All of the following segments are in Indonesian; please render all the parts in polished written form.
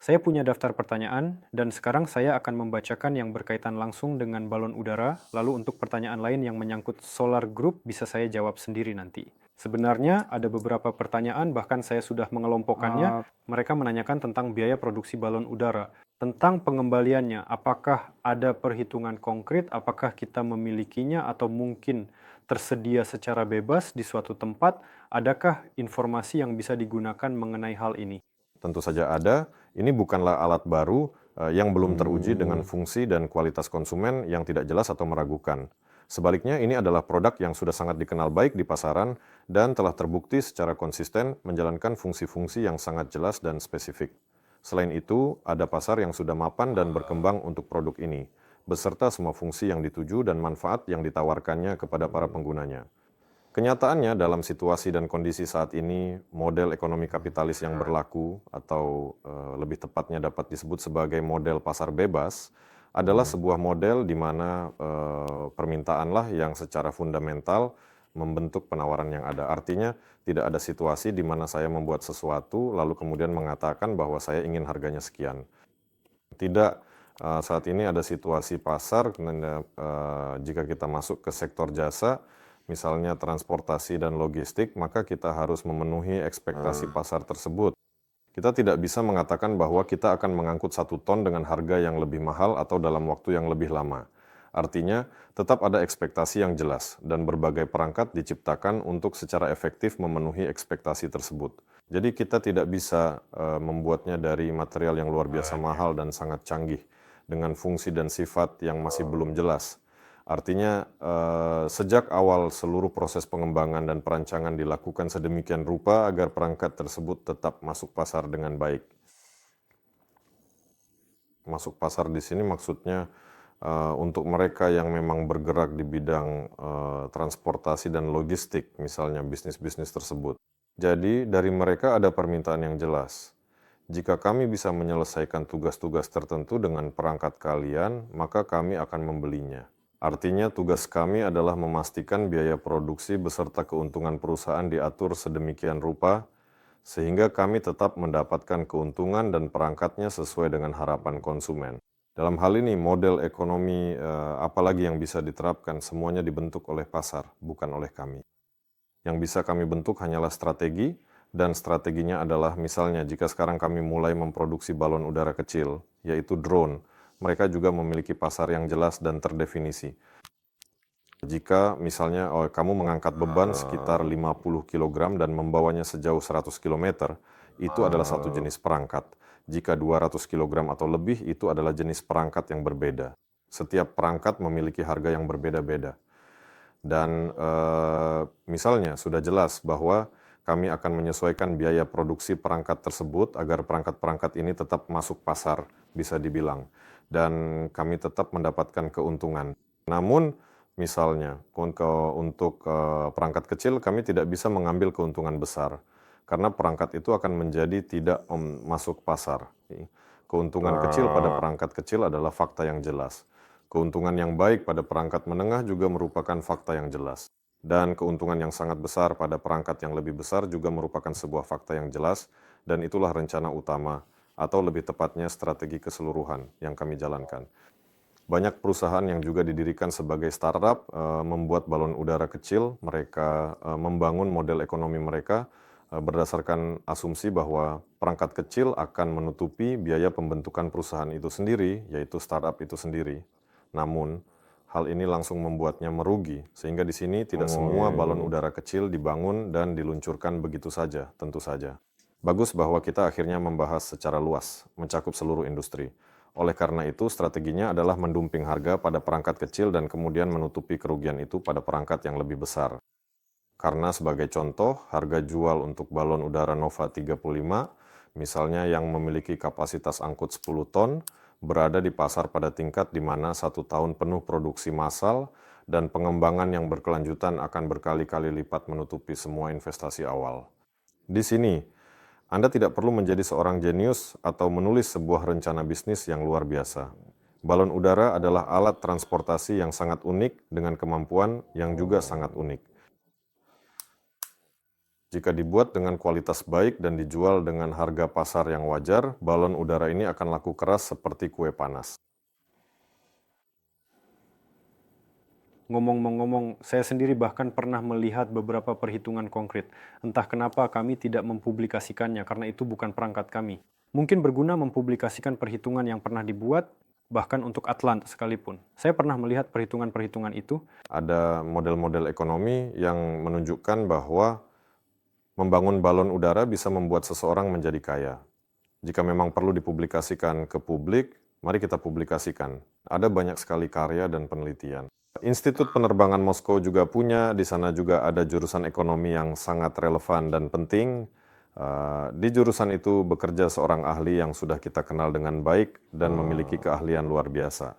Saya punya daftar pertanyaan, dan sekarang saya akan membacakan yang berkaitan langsung dengan balon udara, lalu untuk pertanyaan lain yang menyangkut Solar Group bisa saya jawab sendiri nanti. Sebenarnya ada beberapa pertanyaan, bahkan saya sudah mengelompokkannya. Mereka menanyakan tentang biaya produksi balon udara, tentang pengembaliannya, apakah ada perhitungan konkret, apakah kita memilikinya atau mungkin tersedia secara bebas di suatu tempat, adakah informasi yang bisa digunakan mengenai hal ini? Tentu saja ada, ini bukanlah alat baru yang belum teruji dengan fungsi dan kualitas konsumen yang tidak jelas atau meragukan. Sebaliknya, ini adalah produk yang sudah sangat dikenal baik di pasaran dan telah terbukti secara konsisten menjalankan fungsi-fungsi yang sangat jelas dan spesifik. Selain itu, ada pasar yang sudah mapan dan berkembang untuk produk ini, beserta semua fungsi yang dituju dan manfaat yang ditawarkannya kepada para penggunanya. Kenyataannya, dalam situasi dan kondisi saat ini, model ekonomi kapitalis yang berlaku, atau lebih tepatnya dapat disebut sebagai model pasar bebas, adalah sebuah model di mana permintaanlah yang secara fundamental membentuk penawaran yang ada. Artinya, tidak ada situasi di mana saya membuat sesuatu, lalu kemudian mengatakan bahwa saya ingin harganya sekian. Tidak, saat ini ada situasi pasar, jika kita masuk ke sektor jasa, misalnya transportasi dan logistik, maka kita harus memenuhi ekspektasi pasar tersebut. Kita tidak bisa mengatakan bahwa kita akan mengangkut 1 ton dengan harga yang lebih mahal atau dalam waktu yang lebih lama. Artinya, tetap ada ekspektasi yang jelas, dan berbagai perangkat diciptakan untuk secara efektif memenuhi ekspektasi tersebut. Jadi kita tidak bisa membuatnya dari material yang luar biasa mahal dan sangat canggih, dengan fungsi dan sifat yang masih belum jelas. Artinya, sejak awal seluruh proses pengembangan dan perancangan dilakukan sedemikian rupa agar perangkat tersebut tetap masuk pasar dengan baik. Masuk pasar di sini maksudnya untuk mereka yang memang bergerak di bidang transportasi dan logistik, misalnya bisnis-bisnis tersebut. Jadi, dari mereka ada permintaan yang jelas. Jika kami bisa menyelesaikan tugas-tugas tertentu dengan perangkat kalian, maka kami akan membelinya. Artinya, tugas kami adalah memastikan biaya produksi beserta keuntungan perusahaan diatur sedemikian rupa, sehingga kami tetap mendapatkan keuntungan dan perangkatnya sesuai dengan harapan konsumen. Dalam hal ini, model ekonomi apalagi yang bisa diterapkan, semuanya dibentuk oleh pasar, bukan oleh kami. Yang bisa kami bentuk hanyalah strategi, dan strateginya adalah misalnya jika sekarang kami mulai memproduksi balon udara kecil, yaitu drone, mereka juga memiliki pasar yang jelas dan terdefinisi. Jika misalnya kamu mengangkat beban sekitar 50 kg dan membawanya sejauh 100 km, itu adalah satu jenis perangkat. Jika 200 kg atau lebih, itu adalah jenis perangkat yang berbeda. Setiap perangkat memiliki harga yang berbeda-beda. Dan misalnya sudah jelas bahwa kami akan menyesuaikan biaya produksi perangkat tersebut agar perangkat-perangkat ini tetap masuk pasar, bisa dibilang. Dan kami tetap mendapatkan keuntungan. Namun, misalnya, untuk perangkat kecil kami tidak bisa mengambil keuntungan besar, karena perangkat itu akan menjadi tidak masuk pasar. Keuntungan kecil pada perangkat kecil adalah fakta yang jelas. Keuntungan yang baik pada perangkat menengah juga merupakan fakta yang jelas. Dan keuntungan yang sangat besar pada perangkat yang lebih besar juga merupakan sebuah fakta yang jelas, dan itulah rencana utama, atau lebih tepatnya strategi keseluruhan yang kami jalankan. Banyak perusahaan yang juga didirikan sebagai startup membuat balon udara kecil. Mereka membangun model ekonomi mereka berdasarkan asumsi bahwa perangkat kecil akan menutupi biaya pembentukan perusahaan itu sendiri, yaitu startup itu sendiri. Namun, hal ini langsung membuatnya merugi, sehingga di sini tidak semua balon udara kecil dibangun dan diluncurkan begitu saja, tentu saja. Bagus bahwa kita akhirnya membahas secara luas, mencakup seluruh industri. Oleh karena itu, strateginya adalah mendumping harga pada perangkat kecil dan kemudian menutupi kerugian itu pada perangkat yang lebih besar. Karena sebagai contoh, harga jual untuk balon udara Nova 35, misalnya yang memiliki kapasitas angkut 10 ton, berada di pasar pada tingkat di mana 1 tahun penuh produksi massal dan pengembangan yang berkelanjutan akan berkali-kali lipat menutupi semua investasi awal. Di sini, Anda tidak perlu menjadi seorang jenius atau menulis sebuah rencana bisnis yang luar biasa. Balon udara adalah alat transportasi yang sangat unik dengan kemampuan yang juga sangat unik. Jika dibuat dengan kualitas baik dan dijual dengan harga pasar yang wajar, balon udara ini akan laku keras seperti kue panas. Ngomong-ngomong, saya sendiri bahkan pernah melihat beberapa perhitungan konkret. Entah kenapa kami tidak mempublikasikannya karena itu bukan perangkat kami. Mungkin berguna mempublikasikan perhitungan yang pernah dibuat, bahkan untuk Atlant sekalipun. Saya pernah melihat perhitungan-perhitungan itu. Ada model-model ekonomi yang menunjukkan bahwa membangun balon udara bisa membuat seseorang menjadi kaya. Jika memang perlu dipublikasikan ke publik, mari kita publikasikan. Ada banyak sekali karya dan penelitian. Institut Penerbangan Moskow juga punya, di sana juga ada jurusan ekonomi yang sangat relevan dan penting. Di jurusan itu bekerja seorang ahli yang sudah kita kenal dengan baik dan memiliki keahlian luar biasa.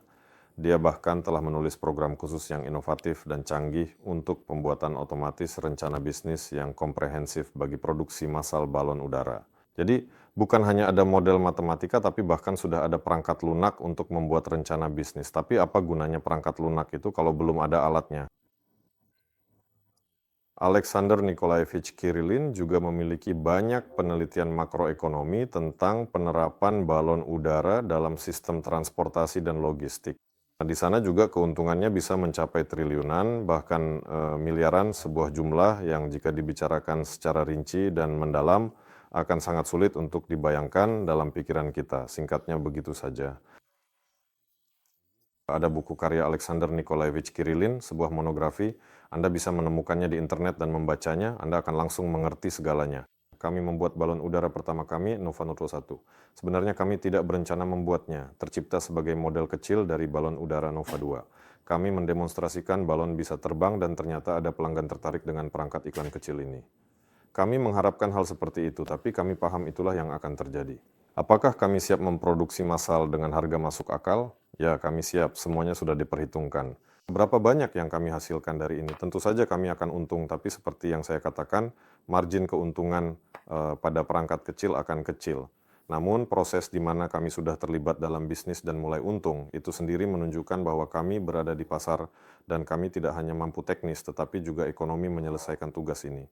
Dia bahkan telah menulis program khusus yang inovatif dan canggih untuk pembuatan otomatis rencana bisnis yang komprehensif bagi produksi massal balon udara. Jadi, bukan hanya ada model matematika, tapi bahkan sudah ada perangkat lunak untuk membuat rencana bisnis. Tapi apa gunanya perangkat lunak itu kalau belum ada alatnya? Alexander Nikolaevich Kirillin juga memiliki banyak penelitian makroekonomi tentang penerapan balon udara dalam sistem transportasi dan logistik. Nah, di sana juga keuntungannya bisa mencapai triliunan, bahkan miliaran, sebuah jumlah yang jika dibicarakan secara rinci dan mendalam akan sangat sulit untuk dibayangkan dalam pikiran kita. Singkatnya begitu saja. Ada buku karya Alexander Nikolaevich Kirillin, sebuah monografi. Anda bisa menemukannya di internet dan membacanya, Anda akan langsung mengerti segalanya. Kami membuat balon udara pertama kami, Nova Neutral 1. Sebenarnya kami tidak berencana membuatnya, tercipta sebagai model kecil dari balon udara Nova 2. Kami mendemonstrasikan balon bisa terbang dan ternyata ada pelanggan tertarik dengan perangkat iklan kecil ini. Kami mengharapkan hal seperti itu, tapi kami paham itulah yang akan terjadi. Apakah kami siap memproduksi massal dengan harga masuk akal? Ya, kami siap. Semuanya sudah diperhitungkan. Berapa banyak yang kami hasilkan dari ini? Tentu saja kami akan untung, tapi seperti yang saya katakan, margin keuntungan pada perangkat kecil akan kecil. Namun, proses di mana kami sudah terlibat dalam bisnis dan mulai untung, itu sendiri menunjukkan bahwa kami berada di pasar dan kami tidak hanya mampu teknis, tetapi juga ekonomi menyelesaikan tugas ini.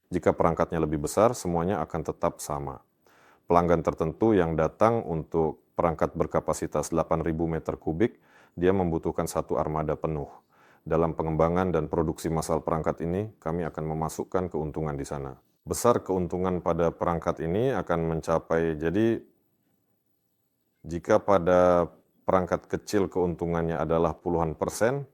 Jika perangkatnya lebih besar, semuanya akan tetap sama. Pelanggan tertentu yang datang untuk perangkat berkapasitas 8.000 meter kubik, dia membutuhkan satu armada penuh. Dalam pengembangan dan produksi massal perangkat ini, kami akan memasukkan keuntungan di sana. Besar keuntungan pada perangkat ini akan mencapai, jadi jika pada perangkat kecil keuntungannya adalah puluhan persen,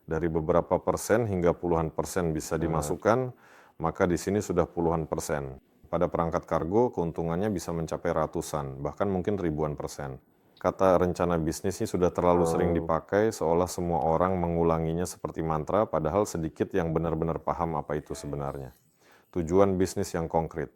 dari beberapa persen hingga puluhan persen bisa dimasukkan, maka di sini sudah puluhan persen. Pada perangkat kargo, keuntungannya bisa mencapai ratusan, bahkan mungkin ribuan persen. Kata rencana bisnis ini sudah terlalu sering dipakai, seolah semua orang mengulanginya seperti mantra, padahal sedikit yang benar-benar paham apa itu sebenarnya. Tujuan bisnis yang konkret.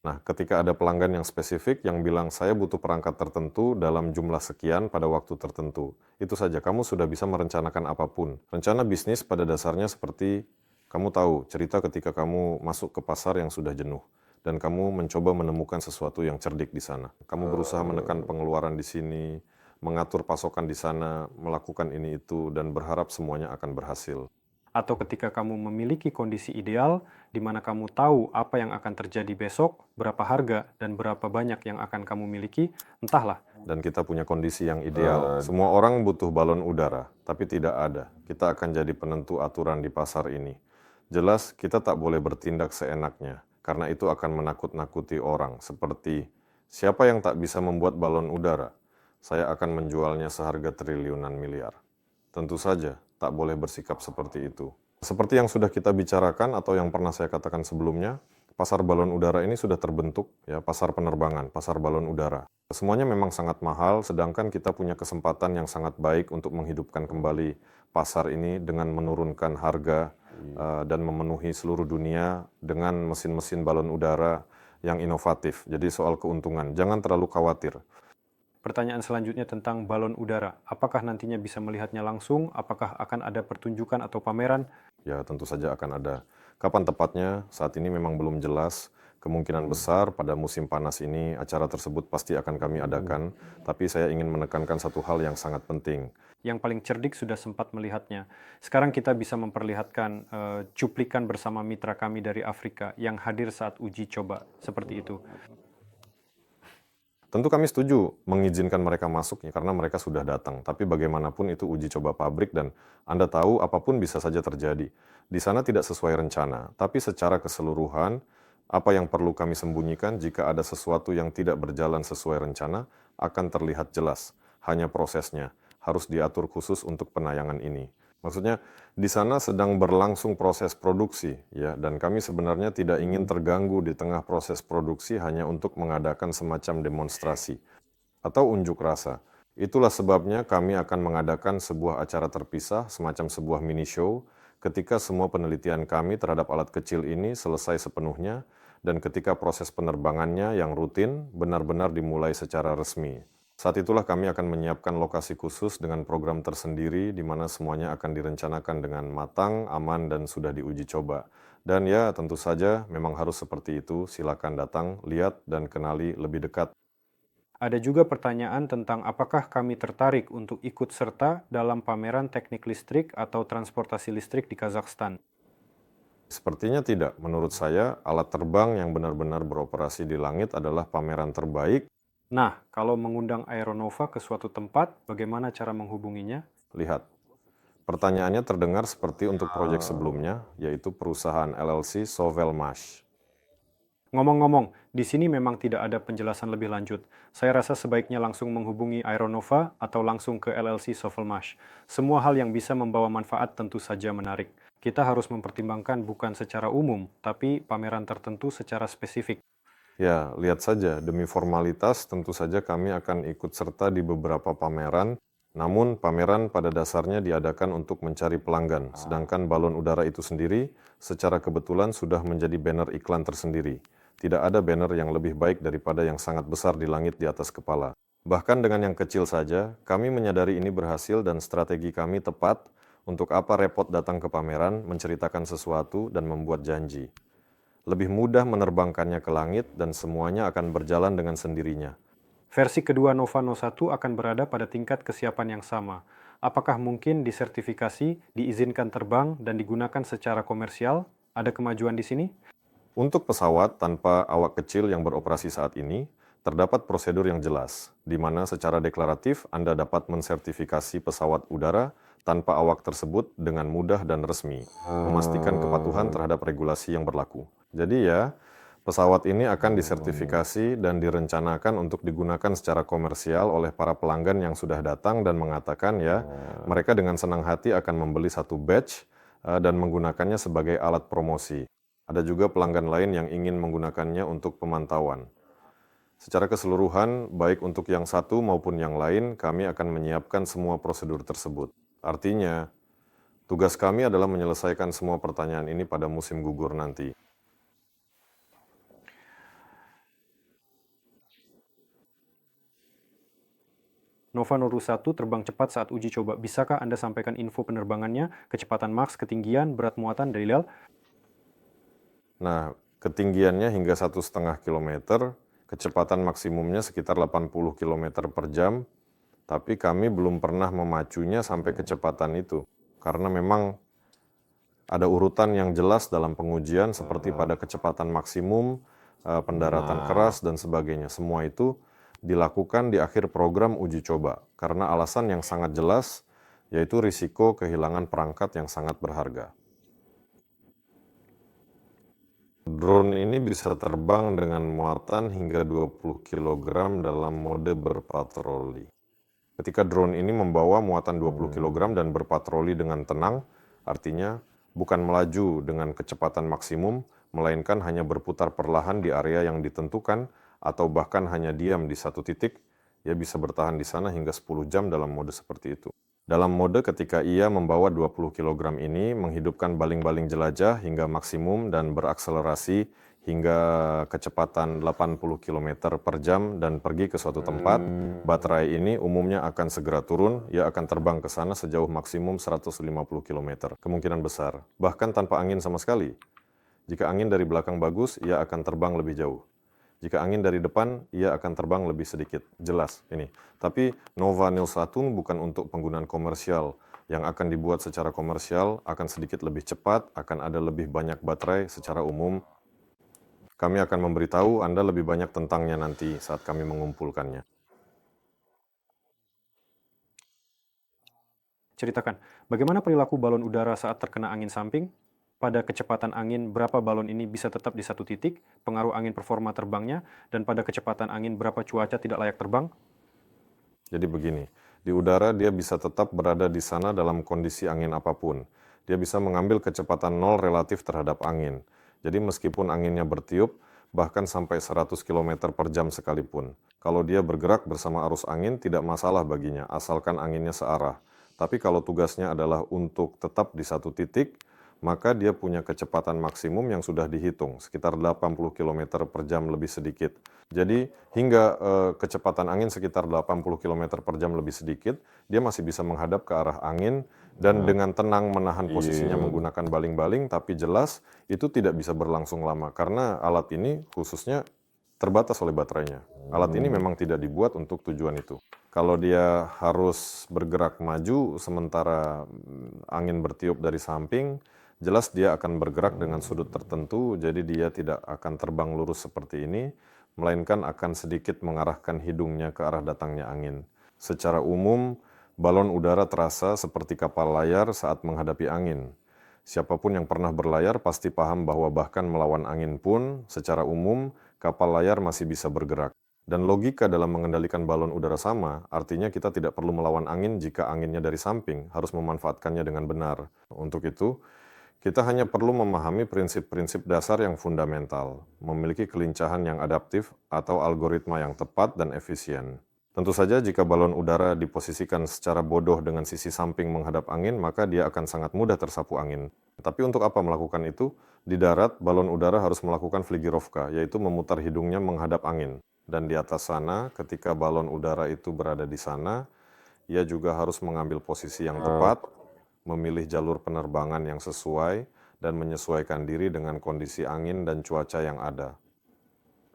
Nah, ketika ada pelanggan yang spesifik yang bilang, saya butuh perangkat tertentu dalam jumlah sekian pada waktu tertentu. Itu saja, kamu sudah bisa merencanakan apapun. Rencana bisnis pada dasarnya seperti, kamu tahu, cerita ketika kamu masuk ke pasar yang sudah jenuh. Dan kamu mencoba menemukan sesuatu yang cerdik di sana. Kamu berusaha menekan pengeluaran di sini, mengatur pasokan di sana, melakukan ini itu, dan berharap semuanya akan berhasil. Atau ketika kamu memiliki kondisi ideal, di mana kamu tahu apa yang akan terjadi besok, berapa harga, dan berapa banyak yang akan kamu miliki, entahlah. Dan kita punya kondisi yang ideal. Semua orang butuh balon udara, tapi tidak ada. Kita akan jadi penentu aturan di pasar ini. Jelas, kita tak boleh bertindak seenaknya, karena itu akan menakut-nakuti orang, seperti siapa yang tak bisa membuat balon udara? Saya akan menjualnya seharga triliunan miliar. Tentu saja, tak boleh bersikap seperti itu. Seperti yang sudah kita bicarakan atau yang pernah saya katakan sebelumnya, pasar balon udara ini sudah terbentuk, ya, pasar penerbangan, pasar balon udara. Semuanya memang sangat mahal, sedangkan kita punya kesempatan yang sangat baik untuk menghidupkan kembali pasar ini dengan menurunkan harga dan memenuhi seluruh dunia dengan mesin-mesin balon udara yang inovatif. Jadi soal keuntungan, jangan terlalu khawatir. Pertanyaan selanjutnya tentang balon udara. Apakah nantinya bisa melihatnya langsung? Apakah akan ada pertunjukan atau pameran? Ya, tentu saja akan ada. Kapan tepatnya? Saat ini memang belum jelas. Kemungkinan besar pada musim panas ini acara tersebut pasti akan kami adakan, tapi saya ingin menekankan satu hal yang sangat penting. Yang paling cerdik sudah sempat melihatnya. Sekarang kita bisa memperlihatkan cuplikan bersama mitra kami dari Afrika yang hadir saat uji coba, seperti itu. Tentu kami setuju mengizinkan mereka masuk ya, karena mereka sudah datang. Tapi bagaimanapun itu uji coba pabrik dan Anda tahu apapun bisa saja terjadi. Di sana tidak sesuai rencana, tapi secara keseluruhan apa yang perlu kami sembunyikan jika ada sesuatu yang tidak berjalan sesuai rencana akan terlihat jelas. Hanya prosesnya harus diatur khusus untuk penayangan ini. Maksudnya di sana sedang berlangsung proses produksi ya, dan kami sebenarnya tidak ingin terganggu di tengah proses produksi hanya untuk mengadakan semacam demonstrasi atau unjuk rasa. Itulah sebabnya kami akan mengadakan sebuah acara terpisah, semacam sebuah mini show, ketika semua penelitian kami terhadap alat kecil ini selesai sepenuhnya dan ketika proses penerbangannya yang rutin benar-benar dimulai secara resmi. Saat itulah kami akan menyiapkan lokasi khusus dengan program tersendiri di mana semuanya akan direncanakan dengan matang, aman, dan sudah diuji coba. Dan ya tentu saja memang harus seperti itu, silakan datang, lihat, dan kenali lebih dekat. Ada juga pertanyaan tentang apakah kami tertarik untuk ikut serta dalam pameran teknik listrik atau transportasi listrik di Kazakhstan. Sepertinya tidak. Menurut saya, alat terbang yang benar-benar beroperasi di langit adalah pameran terbaik. Nah, kalau mengundang Aeronova ke suatu tempat, bagaimana cara menghubunginya? Lihat, pertanyaannya terdengar seperti untuk proyek sebelumnya, yaitu perusahaan LLC Sovelmash. Ngomong-ngomong, di sini memang tidak ada penjelasan lebih lanjut. Saya rasa sebaiknya langsung menghubungi Aeronova atau langsung ke LLC Sovelmash. Semua hal yang bisa membawa manfaat tentu saja menarik. Kita harus mempertimbangkan bukan secara umum, tapi pameran tertentu secara spesifik. Ya, lihat saja, demi formalitas tentu saja kami akan ikut serta di beberapa pameran, namun pameran pada dasarnya diadakan untuk mencari pelanggan, sedangkan balon udara itu sendiri secara kebetulan sudah menjadi banner iklan tersendiri. Tidak ada banner yang lebih baik daripada yang sangat besar di langit di atas kepala. Bahkan dengan yang kecil saja, kami menyadari ini berhasil dan strategi kami tepat. Untuk apa repot datang ke pameran, menceritakan sesuatu, dan membuat janji. Lebih mudah menerbangkannya ke langit dan semuanya akan berjalan dengan sendirinya. Versi kedua Nova No 1 akan berada pada tingkat kesiapan yang sama. Apakah mungkin disertifikasi, diizinkan terbang, dan digunakan secara komersial? Ada kemajuan di sini? Untuk pesawat tanpa awak kecil yang beroperasi saat ini, terdapat prosedur yang jelas, di mana secara deklaratif Anda dapat mensertifikasi pesawat udara tanpa awak tersebut dengan mudah dan resmi, memastikan kepatuhan terhadap regulasi yang berlaku. Jadi ya, pesawat ini akan disertifikasi dan direncanakan untuk digunakan secara komersial oleh para pelanggan yang sudah datang dan mengatakan ya, mereka dengan senang hati akan membeli satu badge dan menggunakannya sebagai alat promosi. Ada juga pelanggan lain yang ingin menggunakannya untuk pemantauan. Secara keseluruhan, baik untuk yang satu maupun yang lain, kami akan menyiapkan semua prosedur tersebut. Artinya, tugas kami adalah menyelesaikan semua pertanyaan ini pada musim gugur nanti. Nova Noru 1 terbang cepat saat uji coba. Bisakah Anda sampaikan info penerbangannya, kecepatan maks, ketinggian, berat muatan, dan ideal? Nah, ketinggiannya hingga 1,5 km, kecepatan maksimumnya sekitar 80 km per jam, tapi kami belum pernah memacunya sampai kecepatan itu. Karena memang ada urutan yang jelas dalam pengujian seperti pada kecepatan maksimum, pendaratan keras, dan sebagainya. Semua itu dilakukan di akhir program uji coba karena alasan yang sangat jelas, yaitu risiko kehilangan perangkat yang sangat berharga. Drone ini bisa terbang dengan muatan hingga 20 kg dalam mode berpatroli. Ketika drone ini membawa muatan 20 kg dan berpatroli dengan tenang, artinya bukan melaju dengan kecepatan maksimum, melainkan hanya berputar perlahan di area yang ditentukan, atau bahkan hanya diam di satu titik, ia bisa bertahan di sana hingga 10 jam dalam mode seperti itu. Dalam mode ketika ia membawa 20 kg ini menghidupkan baling-baling jelajah hingga maksimum dan berakselerasi hingga kecepatan 80 km per jam dan pergi ke suatu tempat, baterai ini umumnya akan segera turun, ia akan terbang ke sana sejauh maksimum 150 km, kemungkinan besar, bahkan tanpa angin sama sekali. Jika angin dari belakang bagus, ia akan terbang lebih jauh. Jika angin dari depan, ia akan terbang lebih sedikit. Jelas ini. Tapi Nova Nil 1 bukan untuk penggunaan komersial. Yang akan dibuat secara komersial akan sedikit lebih cepat, akan ada lebih banyak baterai secara umum. Kami akan memberitahu Anda lebih banyak tentangnya nanti saat kami mengumpulkannya. Ceritakan, bagaimana perilaku balon udara saat terkena angin samping? Pada kecepatan angin, berapa balon ini bisa tetap di satu titik, pengaruh angin performa terbangnya, dan pada kecepatan angin, berapa cuaca tidak layak terbang? Jadi begini, di udara dia bisa tetap berada di sana dalam kondisi angin apapun. Dia bisa mengambil kecepatan nol relatif terhadap angin. Jadi meskipun anginnya bertiup, bahkan sampai 100 km per jam sekalipun. Kalau dia bergerak bersama arus angin, tidak masalah baginya, asalkan anginnya searah. Tapi kalau tugasnya adalah untuk tetap di satu titik, maka dia punya kecepatan maksimum yang sudah dihitung, sekitar 80 km per jam lebih sedikit. Jadi hingga kecepatan angin sekitar 80 km per jam lebih sedikit, dia masih bisa menghadap ke arah angin dan dengan tenang menahan posisinya menggunakan baling-baling, tapi jelas itu tidak bisa berlangsung lama karena alat ini khususnya terbatas oleh baterainya. Alat ini memang tidak dibuat untuk tujuan itu. Kalau dia harus bergerak maju sementara angin bertiup dari samping, jelas dia akan bergerak dengan sudut tertentu, jadi dia tidak akan terbang lurus seperti ini, melainkan akan sedikit mengarahkan hidungnya ke arah datangnya angin. Secara umum, balon udara terasa seperti kapal layar saat menghadapi angin. Siapapun yang pernah berlayar pasti paham bahwa bahkan melawan angin pun, secara umum, kapal layar masih bisa bergerak. Dan logika dalam mengendalikan balon udara sama, artinya kita tidak perlu melawan angin jika anginnya dari samping, harus memanfaatkannya dengan benar. Untuk itu, kita hanya perlu memahami prinsip-prinsip dasar yang fundamental, memiliki kelincahan yang adaptif atau algoritma yang tepat dan efisien. Tentu saja jika balon udara diposisikan secara bodoh dengan sisi samping menghadap angin, maka dia akan sangat mudah tersapu angin. Tapi untuk apa melakukan itu? Di darat, balon udara harus melakukan fligirovka, yaitu memutar hidungnya menghadap angin. Dan di atas sana, ketika balon udara itu berada di sana, ia juga harus mengambil posisi yang tepat, memilih jalur penerbangan yang sesuai, dan menyesuaikan diri dengan kondisi angin dan cuaca yang ada.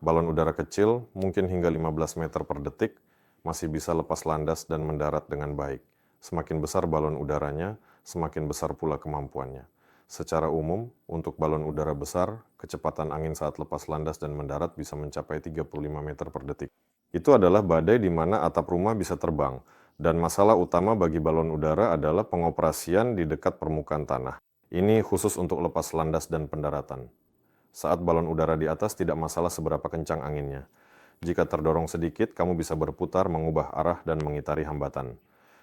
Balon udara kecil, mungkin hingga 15 meter per detik, masih bisa lepas landas dan mendarat dengan baik. Semakin besar balon udaranya, semakin besar pula kemampuannya. Secara umum, untuk balon udara besar, kecepatan angin saat lepas landas dan mendarat bisa mencapai 35 meter per detik. Itu adalah badai di mana atap rumah bisa terbang, dan masalah utama bagi balon udara adalah pengoperasian di dekat permukaan tanah. Ini khusus untuk lepas landas dan pendaratan. Saat balon udara di atas tidak masalah seberapa kencang anginnya. Jika terdorong sedikit, kamu bisa berputar, mengubah arah, dan mengitari hambatan.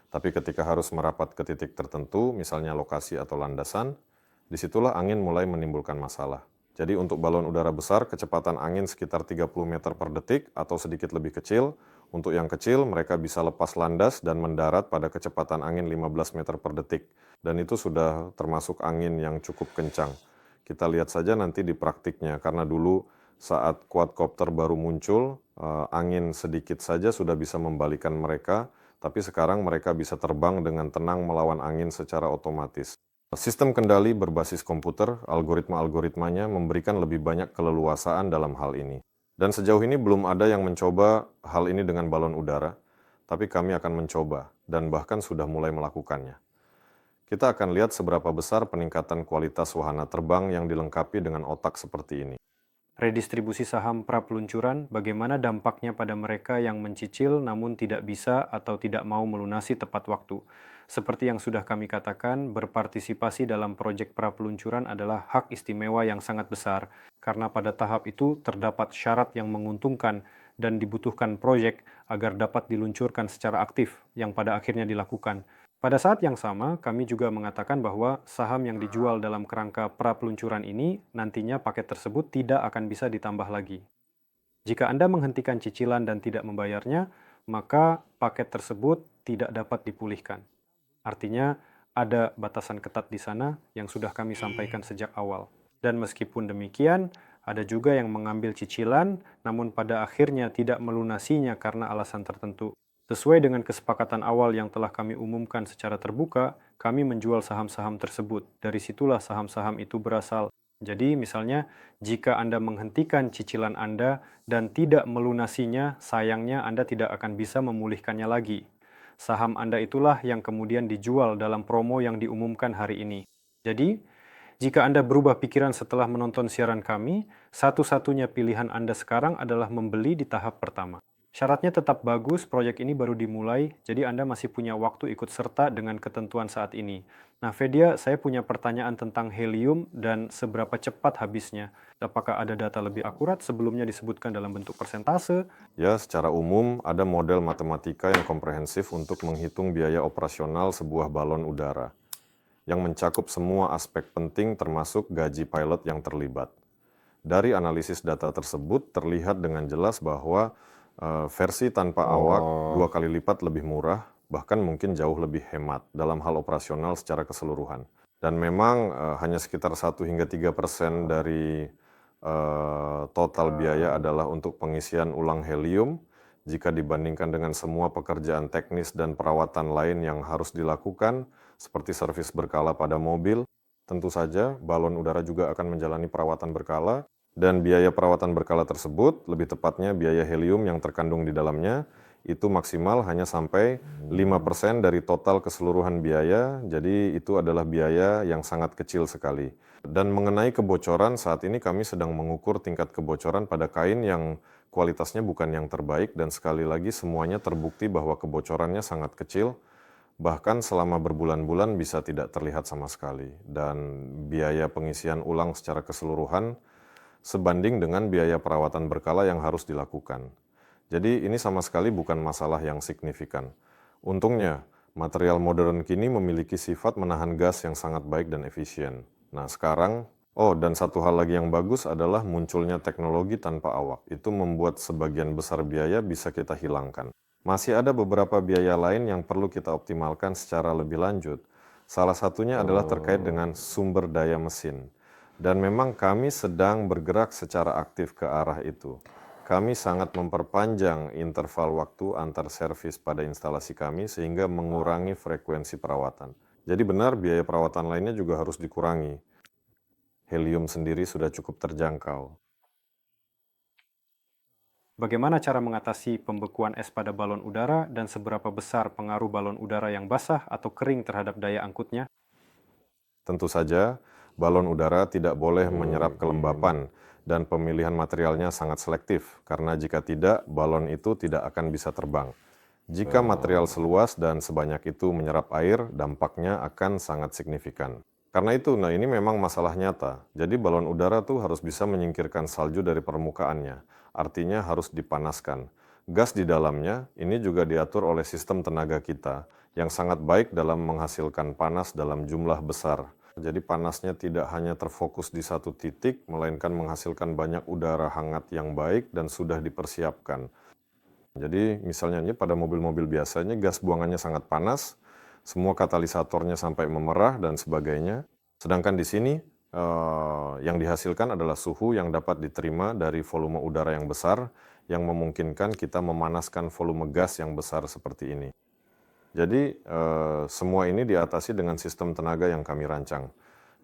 Tapi ketika harus merapat ke titik tertentu, misalnya lokasi atau landasan, disitulah angin mulai menimbulkan masalah. Jadi untuk balon udara besar, kecepatan angin sekitar 30 meter per detik atau sedikit lebih kecil. Untuk yang kecil, mereka bisa lepas landas dan mendarat pada kecepatan angin 15 meter per detik. Dan itu sudah termasuk angin yang cukup kencang. Kita lihat saja nanti di praktiknya, karena dulu saat quadcopter baru muncul, angin sedikit saja sudah bisa membalikan mereka, tapi sekarang mereka bisa terbang dengan tenang melawan angin secara otomatis. Sistem kendali berbasis komputer, algoritma-algoritmanya memberikan lebih banyak keleluasaan dalam hal ini. Dan sejauh ini belum ada yang mencoba hal ini dengan balon udara, tapi kami akan mencoba dan bahkan sudah mulai melakukannya. Kita akan lihat seberapa besar peningkatan kualitas wahana terbang yang dilengkapi dengan otak seperti ini. Redistribusi saham pra-peluncuran, bagaimana dampaknya pada mereka yang mencicil namun tidak bisa atau tidak mau melunasi tepat waktu? Seperti yang sudah kami katakan, berpartisipasi dalam proyek pra-peluncuran adalah hak istimewa yang sangat besar, karena pada tahap itu terdapat syarat yang menguntungkan dan dibutuhkan proyek agar dapat diluncurkan secara aktif, yang pada akhirnya dilakukan. Pada saat yang sama, kami juga mengatakan bahwa saham yang dijual dalam kerangka pra-peluncuran ini nantinya paket tersebut tidak akan bisa ditambah lagi. Jika Anda menghentikan cicilan dan tidak membayarnya, maka paket tersebut tidak dapat dipulihkan. Artinya, ada batasan ketat di sana yang sudah kami sampaikan sejak awal. Dan meskipun demikian, ada juga yang mengambil cicilan, namun pada akhirnya tidak melunasinya karena alasan tertentu. Sesuai dengan kesepakatan awal yang telah kami umumkan secara terbuka, kami menjual saham-saham tersebut. Dari situlah saham-saham itu berasal. Jadi misalnya, jika Anda menghentikan cicilan Anda dan tidak melunasinya, sayangnya Anda tidak akan bisa memulihkannya lagi. Saham Anda itulah yang kemudian dijual dalam promo yang diumumkan hari ini. Jadi, jika Anda berubah pikiran setelah menonton siaran kami, satu-satunya pilihan Anda sekarang adalah membeli di tahap pertama. Syaratnya tetap bagus, proyek ini baru dimulai, jadi Anda masih punya waktu ikut serta dengan ketentuan saat ini. Nah, Vedia, saya punya pertanyaan tentang helium dan seberapa cepat habisnya. Apakah ada data lebih akurat sebelumnya disebutkan dalam bentuk persentase? Ya, secara umum ada model matematika yang komprehensif untuk menghitung biaya operasional sebuah balon udara, yang mencakup semua aspek penting termasuk gaji pilot yang terlibat. Dari analisis data tersebut terlihat dengan jelas bahwa versi tanpa awak 2 kali lipat lebih murah, bahkan mungkin jauh lebih hemat dalam hal operasional secara keseluruhan. Dan memang hanya sekitar 1 hingga 3% dari total biaya adalah untuk pengisian ulang helium jika dibandingkan dengan semua pekerjaan teknis dan perawatan lain yang harus dilakukan, seperti servis berkala pada mobil. Tentu saja, balon udara juga akan menjalani perawatan berkala, dan biaya perawatan berkala tersebut, lebih tepatnya biaya helium yang terkandung di dalamnya, itu maksimal hanya sampai 5% dari total keseluruhan biaya, jadi itu adalah biaya yang sangat kecil sekali. Dan mengenai kebocoran, saat ini kami sedang mengukur tingkat kebocoran pada kain yang kualitasnya bukan yang terbaik, dan sekali lagi semuanya terbukti bahwa kebocorannya sangat kecil, bahkan selama berbulan-bulan bisa tidak terlihat sama sekali. Dan biaya pengisian ulang secara keseluruhan sebanding dengan biaya perawatan berkala yang harus dilakukan. Jadi ini sama sekali bukan masalah yang signifikan. Untungnya, material modern kini memiliki sifat menahan gas yang sangat baik dan efisien. Nah sekarang, dan satu hal lagi yang bagus adalah munculnya teknologi tanpa awak. Itu membuat sebagian besar biaya bisa kita hilangkan. Masih ada beberapa biaya lain yang perlu kita optimalkan secara lebih lanjut. Salah satunya adalah terkait dengan sumber daya mesin. Dan memang kami sedang bergerak secara aktif ke arah itu. Kami sangat memperpanjang interval waktu antar servis pada instalasi kami sehingga mengurangi frekuensi perawatan. Jadi benar biaya perawatan lainnya juga harus dikurangi. Helium sendiri sudah cukup terjangkau. Bagaimana cara mengatasi pembekuan es pada balon udara dan seberapa besar pengaruh balon udara yang basah atau kering terhadap daya angkutnya? Tentu saja, balon udara tidak boleh menyerap kelembapan dan pemilihan materialnya sangat selektif, karena jika tidak, balon itu tidak akan bisa terbang. Jika material seluas dan sebanyak itu menyerap air, dampaknya akan sangat signifikan. Karena itu, ini memang masalah nyata. Jadi balon udara tuh harus bisa menyingkirkan salju dari permukaannya. Artinya harus dipanaskan. Gas di dalamnya ini juga diatur oleh sistem tenaga kita yang sangat baik dalam menghasilkan panas dalam jumlah besar. Jadi panasnya tidak hanya terfokus di satu titik, melainkan menghasilkan banyak udara hangat yang baik dan sudah dipersiapkan. Jadi misalnya pada mobil-mobil biasanya gas buangannya sangat panas, semua katalisatornya sampai memerah dan sebagainya. Sedangkan di sini yang dihasilkan adalah suhu yang dapat diterima dari volume udara yang besar yang memungkinkan kita memanaskan volume gas yang besar seperti ini. Jadi semua ini diatasi dengan sistem tenaga yang kami rancang.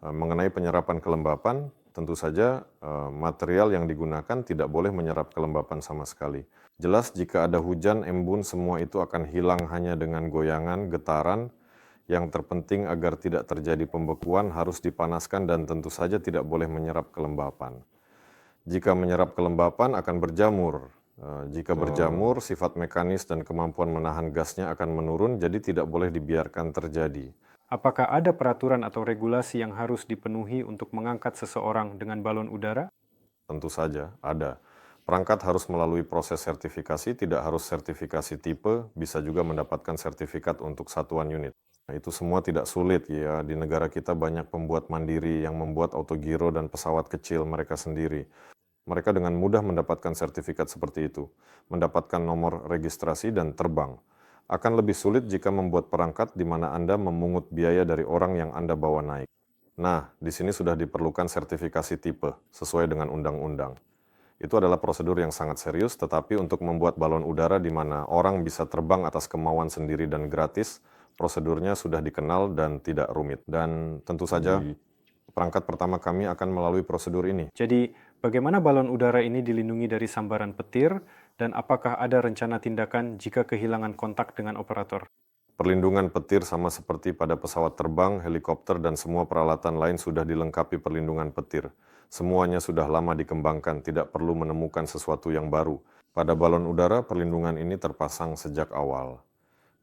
Mengenai penyerapan kelembapan, tentu saja material yang digunakan tidak boleh menyerap kelembapan sama sekali. Jelas jika ada hujan, embun, semua itu akan hilang hanya dengan goyangan, getaran. Yang terpenting agar tidak terjadi pembekuan harus dipanaskan dan tentu saja tidak boleh menyerap kelembapan. Jika menyerap kelembapan akan berjamur. Jika berjamur, sifat mekanis dan kemampuan menahan gasnya akan menurun, jadi tidak boleh dibiarkan terjadi. Apakah ada peraturan atau regulasi yang harus dipenuhi untuk mengangkat seseorang dengan balon udara? Tentu saja, ada. Perangkat harus melalui proses sertifikasi, tidak harus sertifikasi tipe, bisa juga mendapatkan sertifikat untuk satuan unit. Nah, itu semua tidak sulit ya, di negara kita banyak pembuat mandiri yang membuat autogiro dan pesawat kecil mereka sendiri. Mereka dengan mudah mendapatkan sertifikat seperti itu, mendapatkan nomor registrasi dan terbang. Akan lebih sulit jika membuat perangkat di mana Anda memungut biaya dari orang yang Anda bawa naik. Nah, di sini sudah diperlukan sertifikasi tipe, sesuai dengan undang-undang. Itu adalah prosedur yang sangat serius, tetapi untuk membuat balon udara di mana orang bisa terbang atas kemauan sendiri dan gratis, prosedurnya sudah dikenal dan tidak rumit. Dan tentu saja perangkat pertama kami akan melalui prosedur ini. Jadi, bagaimana balon udara ini dilindungi dari sambaran petir, dan apakah ada rencana tindakan jika kehilangan kontak dengan operator? Perlindungan petir sama seperti pada pesawat terbang, helikopter, dan semua peralatan lain sudah dilengkapi perlindungan petir. Semuanya sudah lama dikembangkan, tidak perlu menemukan sesuatu yang baru. Pada balon udara, perlindungan ini terpasang sejak awal.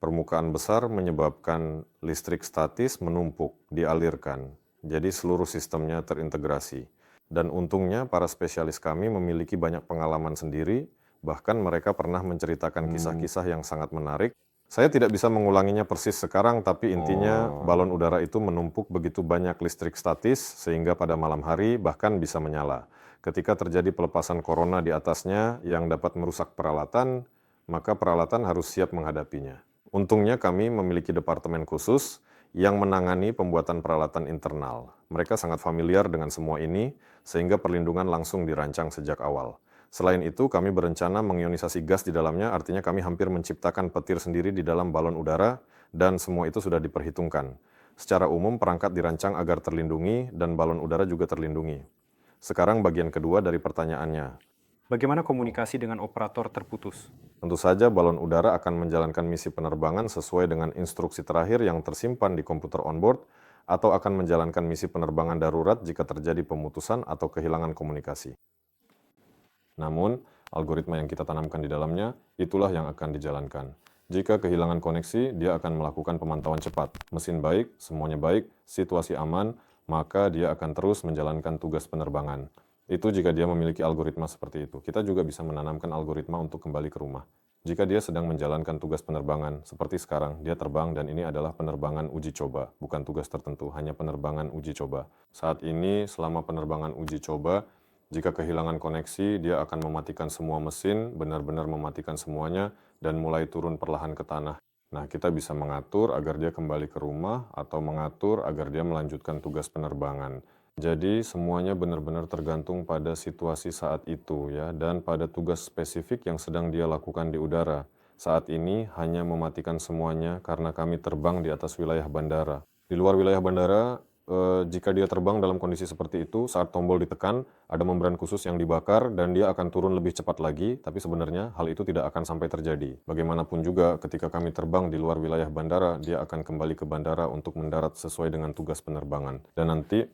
Permukaan besar menyebabkan listrik statis menumpuk, dialirkan. Jadi seluruh sistemnya terintegrasi. Dan untungnya para spesialis kami memiliki banyak pengalaman sendiri, bahkan mereka pernah menceritakan kisah-kisah yang sangat menarik. Saya tidak bisa mengulanginya persis sekarang, tapi intinya balon udara itu menumpuk begitu banyak listrik statis sehingga pada malam hari bahkan bisa menyala. Ketika terjadi pelepasan corona di atasnya yang dapat merusak peralatan, maka peralatan harus siap menghadapinya. Untungnya kami memiliki departemen khusus yang menangani pembuatan peralatan internal. Mereka sangat familiar dengan semua ini, sehingga perlindungan langsung dirancang sejak awal. Selain itu, kami berencana mengionisasi gas di dalamnya, artinya kami hampir menciptakan petir sendiri di dalam balon udara, dan semua itu sudah diperhitungkan. Secara umum, perangkat dirancang agar terlindungi, dan balon udara juga terlindungi. Sekarang bagian kedua dari pertanyaannya. Bagaimana komunikasi dengan operator terputus? Tentu saja balon udara akan menjalankan misi penerbangan sesuai dengan instruksi terakhir yang tersimpan di komputer onboard atau akan menjalankan misi penerbangan darurat jika terjadi pemutusan atau kehilangan komunikasi. Namun, algoritma yang kita tanamkan di dalamnya, itulah yang akan dijalankan. Jika kehilangan koneksi, dia akan melakukan pemantauan cepat. Mesin baik, semuanya baik, situasi aman, maka dia akan terus menjalankan tugas penerbangan. Itu jika dia memiliki algoritma seperti itu. Kita juga bisa menanamkan algoritma untuk kembali ke rumah. Jika dia sedang menjalankan tugas penerbangan, seperti sekarang, dia terbang dan ini adalah penerbangan uji coba, bukan tugas tertentu, hanya penerbangan uji coba. Saat ini, selama penerbangan uji coba, jika kehilangan koneksi, dia akan mematikan semua mesin, benar-benar mematikan semuanya, dan mulai turun perlahan ke tanah. Nah, kita bisa mengatur agar dia kembali ke rumah, atau mengatur agar dia melanjutkan tugas penerbangan. Jadi semuanya benar-benar tergantung pada situasi saat itu ya, dan pada tugas spesifik yang sedang dia lakukan di udara. Saat ini hanya mematikan semuanya karena kami terbang di atas wilayah bandara. Di luar wilayah bandara, jika dia terbang dalam kondisi seperti itu, saat tombol ditekan, ada membran khusus yang dibakar dan dia akan turun lebih cepat lagi, tapi sebenarnya hal itu tidak akan sampai terjadi. Bagaimanapun juga, ketika kami terbang di luar wilayah bandara, dia akan kembali ke bandara untuk mendarat sesuai dengan tugas penerbangan. Dan nanti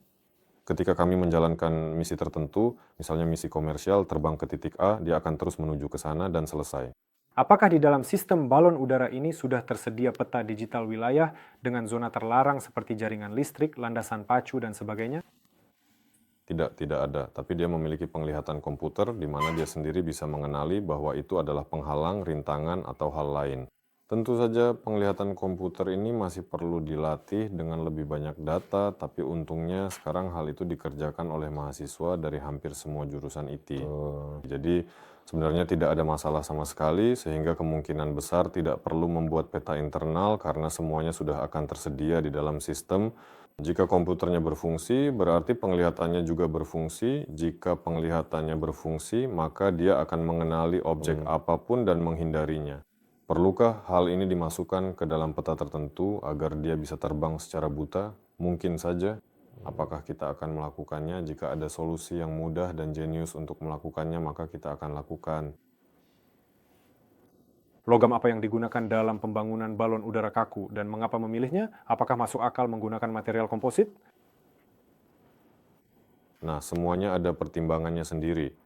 ketika kami menjalankan misi tertentu, misalnya misi komersial, terbang ke titik A, dia akan terus menuju ke sana dan selesai. Apakah di dalam sistem balon udara ini sudah tersedia peta digital wilayah dengan zona terlarang seperti jaringan listrik, landasan pacu, dan sebagainya? Tidak ada. Tapi dia memiliki penglihatan komputer di mana dia sendiri bisa mengenali bahwa itu adalah penghalang, rintangan, atau hal lain. Tentu saja penglihatan komputer ini masih perlu dilatih dengan lebih banyak data, tapi untungnya sekarang hal itu dikerjakan oleh mahasiswa dari hampir semua jurusan IT. Jadi sebenarnya tidak ada masalah sama sekali, sehingga kemungkinan besar tidak perlu membuat peta internal karena semuanya sudah akan tersedia di dalam sistem. Jika komputernya berfungsi, berarti penglihatannya juga berfungsi. Jika penglihatannya berfungsi, maka dia akan mengenali objek apapun dan menghindarinya. Perlukah hal ini dimasukkan ke dalam peta tertentu agar dia bisa terbang secara buta? Mungkin saja. Apakah kita akan melakukannya? Jika ada solusi yang mudah dan jenius untuk melakukannya, maka kita akan lakukan. Logam apa yang digunakan dalam pembangunan balon udara kaku dan mengapa memilihnya? Apakah masuk akal menggunakan material komposit? Nah, semuanya ada pertimbangannya sendiri.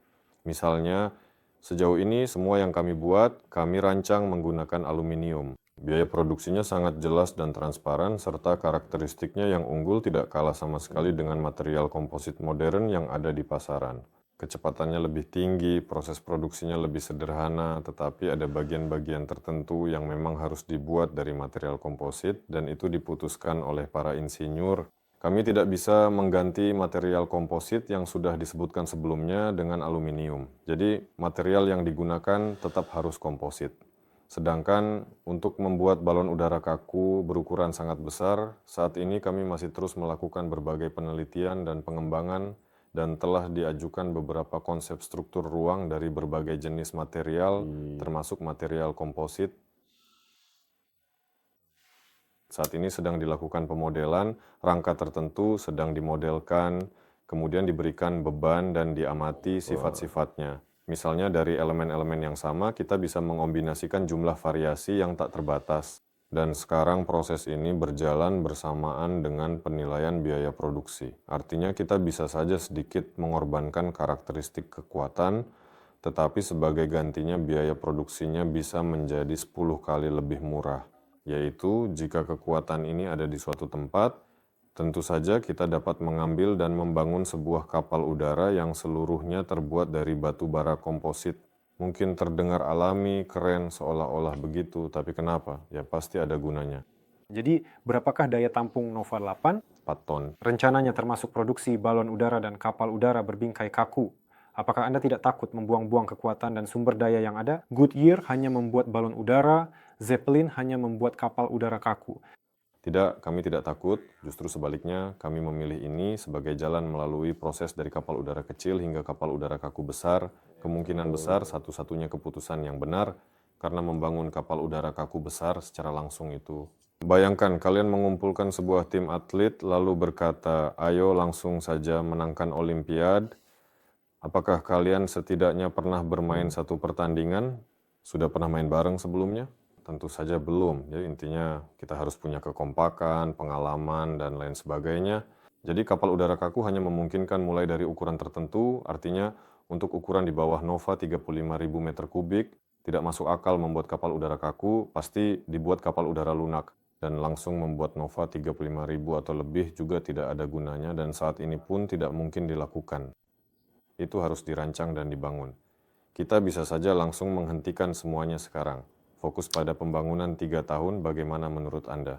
Misalnya, sejauh ini semua yang kami buat, kami rancang menggunakan aluminium. Biaya produksinya sangat jelas dan transparan, serta karakteristiknya yang unggul tidak kalah sama sekali dengan material komposit modern yang ada di pasaran. Kecepatannya lebih tinggi, proses produksinya lebih sederhana, tetapi ada bagian-bagian tertentu yang memang harus dibuat dari material komposit, dan itu diputuskan oleh para insinyur. Kami tidak bisa mengganti material komposit yang sudah disebutkan sebelumnya dengan aluminium. Jadi material yang digunakan tetap harus komposit. Sedangkan untuk membuat balon udara kaku berukuran sangat besar, saat ini kami masih terus melakukan berbagai penelitian dan pengembangan dan telah diajukan beberapa konsep struktur ruang dari berbagai jenis material, termasuk material komposit. Saat ini sedang dilakukan pemodelan, rangka tertentu sedang dimodelkan, kemudian diberikan beban dan diamati sifat-sifatnya. Misalnya dari elemen-elemen yang sama, kita bisa mengombinasikan jumlah variasi yang tak terbatas. Dan sekarang proses ini berjalan bersamaan dengan penilaian biaya produksi. Artinya kita bisa saja sedikit mengorbankan karakteristik kekuatan, tetapi sebagai gantinya biaya produksinya bisa menjadi 10 kali lebih murah. Yaitu jika kekuatan ini ada di suatu tempat, tentu saja kita dapat mengambil dan membangun sebuah kapal udara yang seluruhnya terbuat dari batu bara komposit. Mungkin terdengar alami, keren, seolah-olah begitu, tapi kenapa? Ya pasti ada gunanya. Jadi, berapakah daya tampung Nova 8? 4 ton. Rencananya termasuk produksi balon udara dan kapal udara berbingkai kaku. Apakah Anda tidak takut membuang-buang kekuatan dan sumber daya yang ada? Goodyear hanya membuat balon udara, Zeppelin hanya membuat kapal udara kaku. Tidak, kami tidak takut, justru sebaliknya kami memilih ini sebagai jalan melalui proses dari kapal udara kecil hingga kapal udara kaku besar. Kemungkinan besar satu-satunya keputusan yang benar karena membangun kapal udara kaku besar secara langsung itu. Bayangkan kalian mengumpulkan sebuah tim atlet lalu berkata, ayo langsung saja menangkan Olimpiade. Apakah kalian setidaknya pernah bermain satu pertandingan? Sudah pernah main bareng sebelumnya? Tentu saja belum. Jadi intinya kita harus punya kekompakan, pengalaman, dan lain sebagainya. Jadi kapal udara kaku hanya memungkinkan mulai dari ukuran tertentu, artinya untuk ukuran di bawah Nova 35.000 meter kubik, tidak masuk akal membuat kapal udara kaku, pasti dibuat kapal udara lunak. Dan langsung membuat Nova 35.000 atau lebih juga tidak ada gunanya dan saat ini pun tidak mungkin dilakukan. Itu harus dirancang dan dibangun. Kita bisa saja langsung menghentikan semuanya sekarang. Fokus pada pembangunan 3 tahun, bagaimana menurut Anda?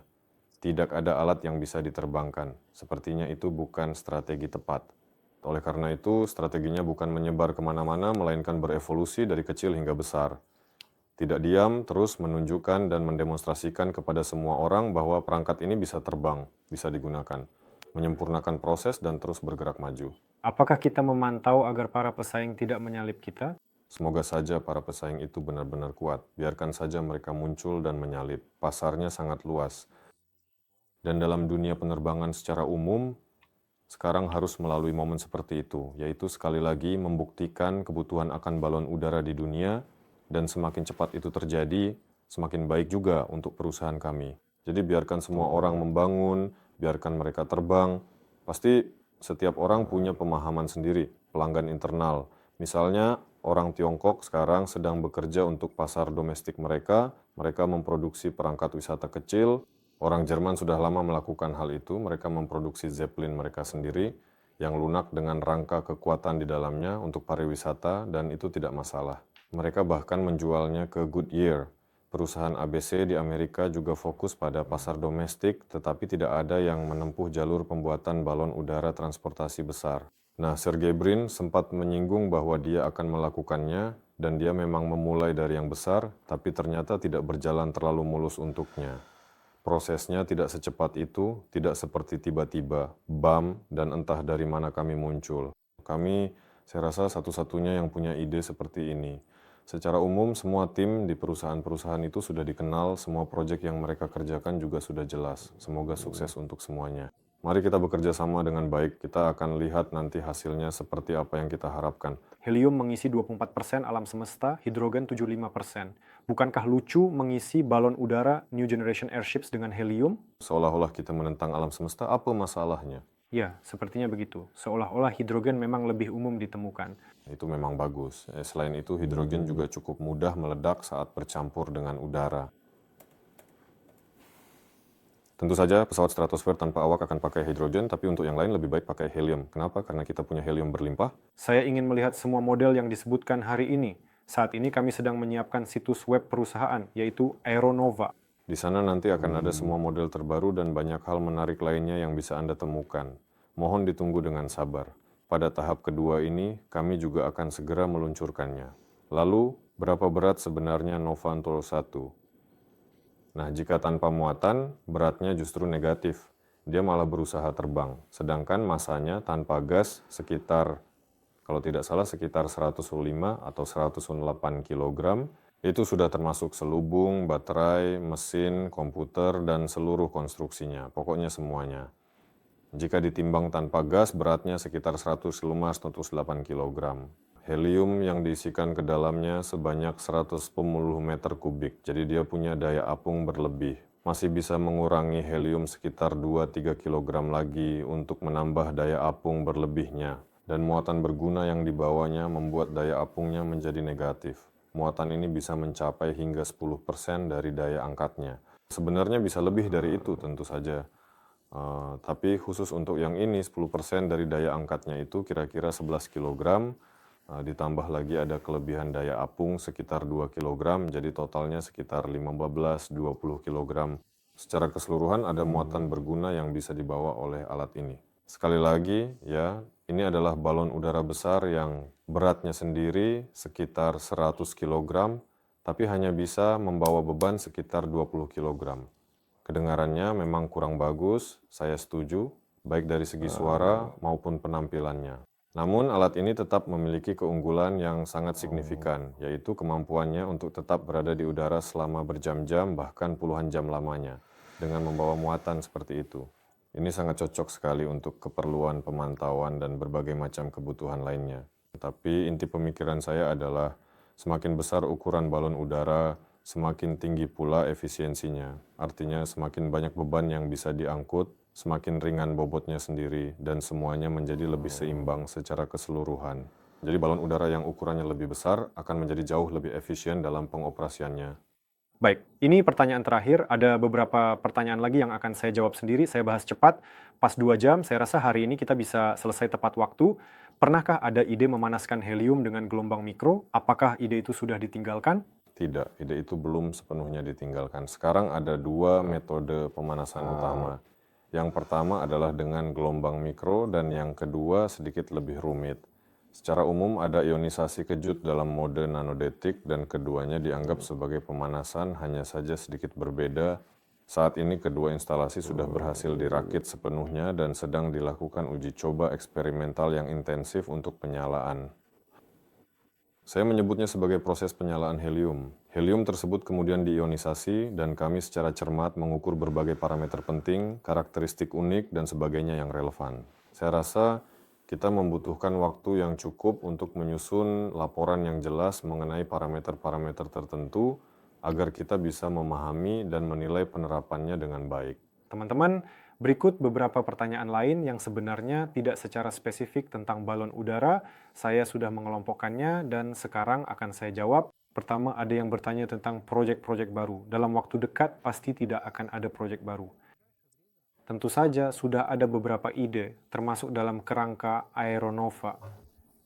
Tidak ada alat yang bisa diterbangkan. Sepertinya itu bukan strategi tepat. Oleh karena itu, strateginya bukan menyebar kemana-mana, melainkan berevolusi dari kecil hingga besar. Tidak diam, terus menunjukkan dan mendemonstrasikan kepada semua orang bahwa perangkat ini bisa terbang, bisa digunakan. Menyempurnakan proses dan terus bergerak maju. Apakah kita memantau agar para pesaing tidak menyalip kita? Semoga saja para pesaing itu benar-benar kuat. Biarkan saja mereka muncul dan menyalip. Pasarnya sangat luas. Dan dalam dunia penerbangan secara umum, sekarang harus melalui momen seperti itu, yaitu sekali lagi membuktikan kebutuhan akan balon udara di dunia, dan semakin cepat itu terjadi, semakin baik juga untuk perusahaan kami. Jadi biarkan semua orang membangun, biarkan mereka terbang. Pasti setiap orang punya pemahaman sendiri, pelanggan internal. Misalnya orang Tiongkok sekarang sedang bekerja untuk pasar domestik mereka memproduksi perangkat wisata kecil. Orang Jerman sudah lama melakukan hal itu, mereka memproduksi Zeppelin mereka sendiri yang lunak dengan rangka kekuatan di dalamnya untuk pariwisata dan itu tidak masalah. Mereka bahkan menjualnya ke Goodyear. Perusahaan ABC di Amerika juga fokus pada pasar domestik, tetapi tidak ada yang menempuh jalur pembuatan balon udara transportasi besar. Nah, Sergey Brin sempat menyinggung bahwa dia akan melakukannya, dan dia memang memulai dari yang besar, tapi ternyata tidak berjalan terlalu mulus untuknya. Prosesnya tidak secepat itu, tidak seperti tiba-tiba, bam, dan entah dari mana kami muncul. Kami, saya rasa satu-satunya yang punya ide seperti ini. Secara umum, semua tim di perusahaan-perusahaan itu sudah dikenal, semua proyek yang mereka kerjakan juga sudah jelas. Semoga sukses untuk semuanya. Mari kita bekerja sama dengan baik, kita akan lihat nanti hasilnya seperti apa yang kita harapkan. Helium mengisi 24% alam semesta, hidrogen 75%. Bukankah lucu mengisi balon udara New Generation Airships dengan helium? Seolah-olah kita menentang alam semesta, apa masalahnya? Ya, sepertinya begitu. Seolah-olah hidrogen memang lebih umum ditemukan. Itu memang bagus. Selain itu, hidrogen juga cukup mudah meledak saat bercampur dengan udara. Tentu saja pesawat stratosfer tanpa awak akan pakai hidrogen, tapi untuk yang lain lebih baik pakai helium. Kenapa? Karena kita punya helium berlimpah. Saya ingin melihat semua model yang disebutkan hari ini. Saat ini kami sedang menyiapkan situs web perusahaan, yaitu Aeronova. Di sana nanti akan ada semua model terbaru dan banyak hal menarik lainnya yang bisa Anda temukan. Mohon ditunggu dengan sabar. Pada tahap kedua ini, kami juga akan segera meluncurkannya. Lalu, berapa berat sebenarnya Novanto 1? Nah, jika tanpa muatan, beratnya justru negatif. Dia malah berusaha terbang. Sedangkan masanya tanpa gas sekitar, kalau tidak salah sekitar 105 atau 108 kg. Itu sudah termasuk selubung, baterai, mesin, komputer, dan seluruh konstruksinya, pokoknya semuanya. Jika ditimbang tanpa gas, beratnya sekitar 105-108 kg. Helium yang diisikan ke dalamnya sebanyak 110 meter kubik, jadi dia punya daya apung berlebih. Masih bisa mengurangi helium sekitar 2-3 kg lagi untuk menambah daya apung berlebihnya. Dan muatan berguna yang dibawanya membuat daya apungnya menjadi negatif. Muatan ini bisa mencapai hingga 10% dari daya angkatnya. Sebenarnya bisa lebih dari itu tentu saja. Tapi khusus untuk yang ini 10% dari daya angkatnya itu kira-kira 11 kg, ditambah lagi ada kelebihan daya apung sekitar 2 kg, jadi totalnya sekitar 15-20 kg. Secara keseluruhan ada muatan berguna yang bisa dibawa oleh alat ini. Sekali lagi ya, ini adalah balon udara besar yang beratnya sendiri sekitar 100 kg, tapi hanya bisa membawa beban sekitar 20 kg. Kedengarannya memang kurang bagus, saya setuju, baik dari segi suara maupun penampilannya. Namun alat ini tetap memiliki keunggulan yang sangat signifikan, yaitu kemampuannya untuk tetap berada di udara selama berjam-jam bahkan puluhan jam lamanya, dengan membawa muatan seperti itu. Ini sangat cocok sekali untuk keperluan pemantauan dan berbagai macam kebutuhan lainnya. Tapi inti pemikiran saya adalah semakin besar ukuran balon udara, semakin tinggi pula efisiensinya. Artinya semakin banyak beban yang bisa diangkut, semakin ringan bobotnya sendiri, dan semuanya menjadi lebih seimbang secara keseluruhan. Jadi balon udara yang ukurannya lebih besar akan menjadi jauh lebih efisien dalam pengoperasiannya. Baik, ini pertanyaan terakhir. Ada beberapa pertanyaan lagi yang akan saya jawab sendiri. Saya bahas cepat. Pas 2 jam, saya rasa hari ini kita bisa selesai tepat waktu. Pernahkah ada ide memanaskan helium dengan gelombang mikro? Apakah ide itu sudah ditinggalkan? Tidak, ide itu belum sepenuhnya ditinggalkan. Sekarang ada 2 metode pemanasan utama. Yang pertama adalah dengan gelombang mikro dan yang kedua sedikit lebih rumit. Secara umum ada ionisasi kejut dalam mode nanodetik dan keduanya dianggap sebagai pemanasan, hanya saja sedikit berbeda. Saat ini kedua instalasi sudah berhasil dirakit sepenuhnya dan sedang dilakukan uji coba eksperimental yang intensif untuk penyalaan. Saya menyebutnya sebagai proses penyalaan helium. Helium tersebut kemudian diionisasi dan kami secara cermat mengukur berbagai parameter penting, karakteristik unik, dan sebagainya yang relevan. Saya rasa kita membutuhkan waktu yang cukup untuk menyusun laporan yang jelas mengenai parameter-parameter tertentu agar kita bisa memahami dan menilai penerapannya dengan baik. Teman-teman, berikut beberapa pertanyaan lain yang sebenarnya tidak secara spesifik tentang balon udara. Saya sudah mengelompokkannya dan sekarang akan saya jawab. Pertama, ada yang bertanya tentang proyek-proyek baru. Dalam waktu dekat, pasti tidak akan ada proyek baru. Tentu saja sudah ada beberapa ide, termasuk dalam kerangka Aeronova.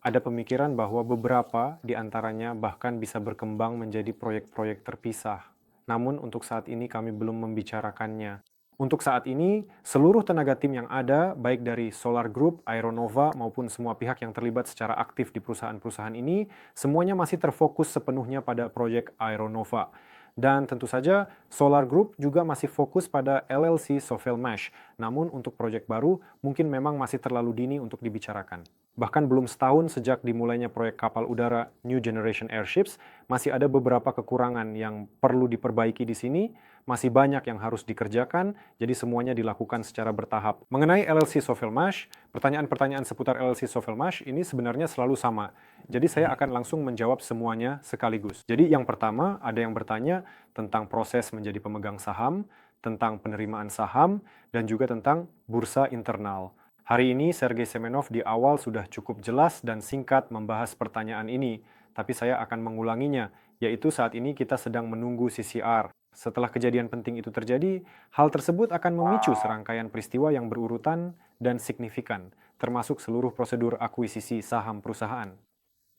Ada pemikiran bahwa beberapa di antaranya bahkan bisa berkembang menjadi proyek-proyek terpisah. Namun untuk saat ini kami belum membicarakannya. Untuk saat ini, seluruh tenaga tim yang ada, baik dari Solar Group, Aeronova, maupun semua pihak yang terlibat secara aktif di perusahaan-perusahaan ini, semuanya masih terfokus sepenuhnya pada proyek Aeronova. Dan tentu saja, Solar Group juga masih fokus pada LLC Sovelmash. Namun untuk proyek baru, mungkin memang masih terlalu dini untuk dibicarakan. Bahkan belum setahun sejak dimulainya proyek kapal udara New Generation Airships, masih ada beberapa kekurangan yang perlu diperbaiki di sini, masih banyak yang harus dikerjakan, jadi semuanya dilakukan secara bertahap. Mengenai LLC Sovelmash, pertanyaan-pertanyaan seputar LLC Sovelmash ini sebenarnya selalu sama. Jadi saya akan langsung menjawab semuanya sekaligus. Jadi yang pertama, ada yang bertanya tentang proses menjadi pemegang saham, tentang penerimaan saham, dan juga tentang bursa internal. Hari ini Sergei Semenov di awal sudah cukup jelas dan singkat membahas pertanyaan ini, tapi saya akan mengulanginya, yaitu saat ini kita sedang menunggu CCR. Setelah kejadian penting itu terjadi, hal tersebut akan memicu serangkaian peristiwa yang berurutan dan signifikan, termasuk seluruh prosedur akuisisi saham perusahaan.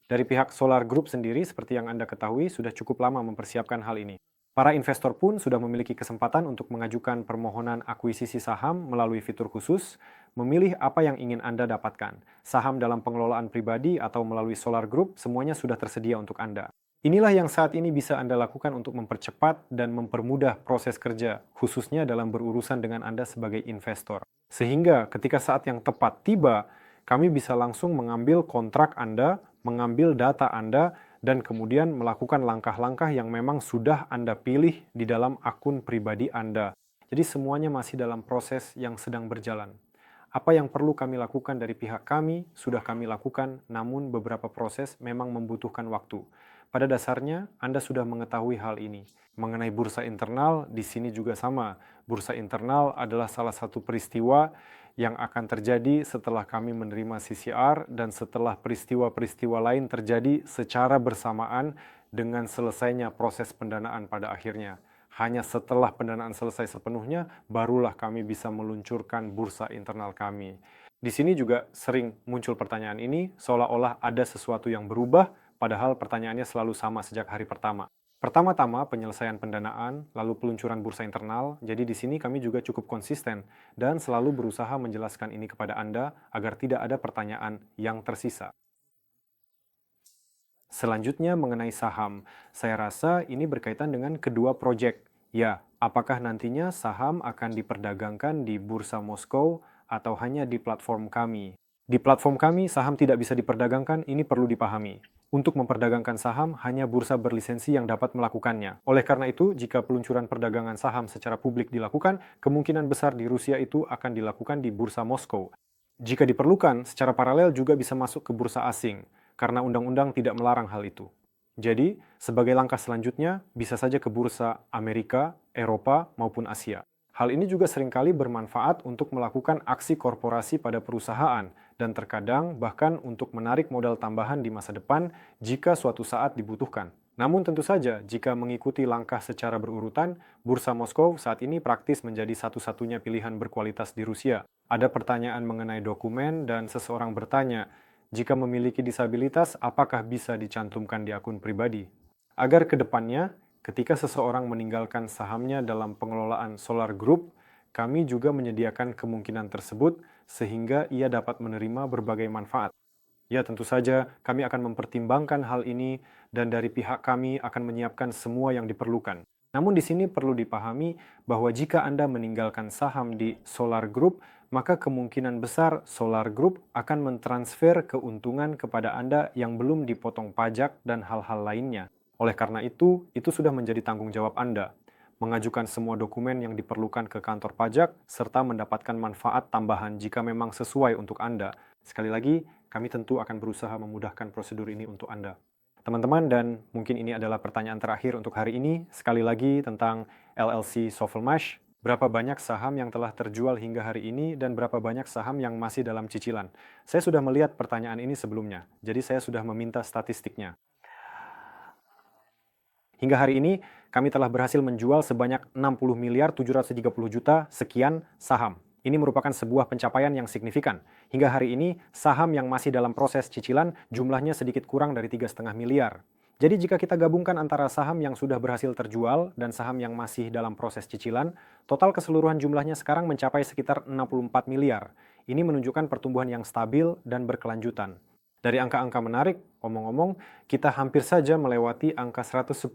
Dari pihak Solar Group sendiri, seperti yang Anda ketahui, sudah cukup lama mempersiapkan hal ini. Para investor pun sudah memiliki kesempatan untuk mengajukan permohonan akuisisi saham melalui fitur khusus, memilih apa yang ingin Anda dapatkan. Saham dalam pengelolaan pribadi atau melalui Solar Group, semuanya sudah tersedia untuk Anda. Inilah yang saat ini bisa Anda lakukan untuk mempercepat dan mempermudah proses kerja, khususnya dalam berurusan dengan Anda sebagai investor. Sehingga ketika saat yang tepat tiba, kami bisa langsung mengambil kontrak Anda, mengambil data Anda, dan kemudian melakukan langkah-langkah yang memang sudah Anda pilih di dalam akun pribadi Anda. Jadi semuanya masih dalam proses yang sedang berjalan. Apa yang perlu kami lakukan dari pihak kami, sudah kami lakukan, namun beberapa proses memang membutuhkan waktu. Pada dasarnya, Anda sudah mengetahui hal ini. Mengenai bursa internal, di sini juga sama. Bursa internal adalah salah satu peristiwa yang akan terjadi setelah kami menerima CCR dan setelah peristiwa-peristiwa lain terjadi secara bersamaan dengan selesainya proses pendanaan pada akhirnya. Hanya setelah pendanaan selesai sepenuhnya, barulah kami bisa meluncurkan bursa internal kami. Di sini juga sering muncul pertanyaan ini, seolah-olah ada sesuatu yang berubah, padahal pertanyaannya selalu sama sejak hari pertama. Pertama-tama penyelesaian pendanaan, lalu peluncuran bursa internal, jadi di sini kami juga cukup konsisten dan selalu berusaha menjelaskan ini kepada Anda agar tidak ada pertanyaan yang tersisa. Selanjutnya mengenai saham, saya rasa ini berkaitan dengan kedua proyek. Ya, apakah nantinya saham akan diperdagangkan di Bursa Moskow atau hanya di platform kami? Di platform kami, saham tidak bisa diperdagangkan, ini perlu dipahami. Untuk memperdagangkan saham, hanya bursa berlisensi yang dapat melakukannya. Oleh karena itu, jika peluncuran perdagangan saham secara publik dilakukan, kemungkinan besar di Rusia itu akan dilakukan di Bursa Moskow. Jika diperlukan, secara paralel juga bisa masuk ke bursa asing, karena undang-undang tidak melarang hal itu. Jadi, sebagai langkah selanjutnya, bisa saja ke bursa Amerika, Eropa, maupun Asia. Hal ini juga seringkali bermanfaat untuk melakukan aksi korporasi pada perusahaan, dan terkadang bahkan untuk menarik modal tambahan di masa depan jika suatu saat dibutuhkan. Namun tentu saja, jika mengikuti langkah secara berurutan, Bursa Moskow saat ini praktis menjadi satu-satunya pilihan berkualitas di Rusia. Ada pertanyaan mengenai dokumen dan seseorang bertanya, jika memiliki disabilitas, apakah bisa dicantumkan di akun pribadi? Agar ke depannya, ketika seseorang meninggalkan sahamnya dalam pengelolaan Solar Group, kami juga menyediakan kemungkinan tersebut sehingga ia dapat menerima berbagai manfaat. Ya, tentu saja kami akan mempertimbangkan hal ini dan dari pihak kami akan menyiapkan semua yang diperlukan. Namun di sini perlu dipahami bahwa jika Anda meninggalkan saham di Solar Group, maka kemungkinan besar Solar Group akan mentransfer keuntungan kepada Anda yang belum dipotong pajak dan hal-hal lainnya. Oleh karena itu sudah menjadi tanggung jawab Anda. Mengajukan semua dokumen yang diperlukan ke kantor pajak, serta mendapatkan manfaat tambahan jika memang sesuai untuk Anda. Sekali lagi, kami tentu akan berusaha memudahkan prosedur ini untuk Anda. Teman-teman, dan mungkin ini adalah pertanyaan terakhir untuk hari ini, sekali lagi tentang LLC Sovelmash. Berapa banyak saham yang telah terjual hingga hari ini dan berapa banyak saham yang masih dalam cicilan? Saya sudah melihat pertanyaan ini sebelumnya, jadi saya sudah meminta statistiknya. Hingga hari ini, kami telah berhasil menjual sebanyak 60 miliar 730 juta sekian saham. Ini merupakan sebuah pencapaian yang signifikan. Hingga hari ini, saham yang masih dalam proses cicilan jumlahnya sedikit kurang dari 3,5 miliar. Jadi jika kita gabungkan antara saham yang sudah berhasil terjual dan saham yang masih dalam proses cicilan, total keseluruhan jumlahnya sekarang mencapai sekitar 64 miliar. Ini menunjukkan pertumbuhan yang stabil dan berkelanjutan. Dari angka-angka menarik, omong-omong, kita hampir saja melewati angka 110.000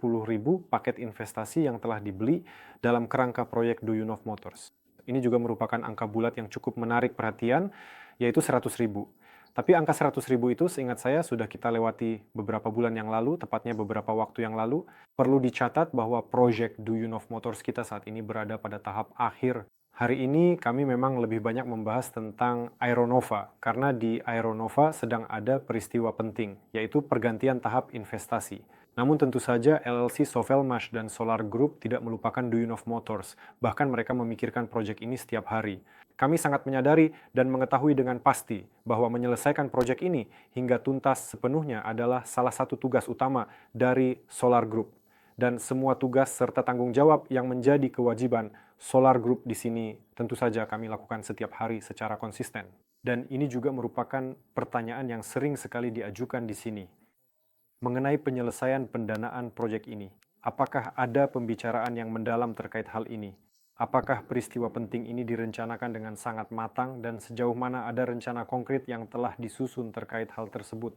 paket investasi yang telah dibeli dalam kerangka proyek Duyunov Motors. Ini juga merupakan angka bulat yang cukup menarik perhatian, yaitu 100.000. Tapi angka 100.000 itu seingat saya sudah kita lewati beberapa bulan yang lalu, tepatnya beberapa waktu yang lalu. Perlu dicatat bahwa proyek Duyunov Motors kita saat ini berada pada tahap akhir. Hari ini kami memang lebih banyak membahas tentang Aeronova, karena di Aeronova sedang ada peristiwa penting, yaitu pergantian tahap investasi. Namun tentu saja LLC Sovelmash dan Solar Group tidak melupakan Duyunov Motors, bahkan mereka memikirkan proyek ini setiap hari. Kami sangat menyadari dan mengetahui dengan pasti bahwa menyelesaikan proyek ini hingga tuntas sepenuhnya adalah salah satu tugas utama dari Solar Group. Dan semua tugas serta tanggung jawab yang menjadi kewajiban Solar Group di sini tentu saja kami lakukan setiap hari secara konsisten. Dan ini juga merupakan pertanyaan yang sering sekali diajukan di sini. Mengenai penyelesaian pendanaan proyek ini, apakah ada pembicaraan yang mendalam terkait hal ini? Apakah peristiwa penting ini direncanakan dengan sangat matang dan sejauh mana ada rencana konkret yang telah disusun terkait hal tersebut?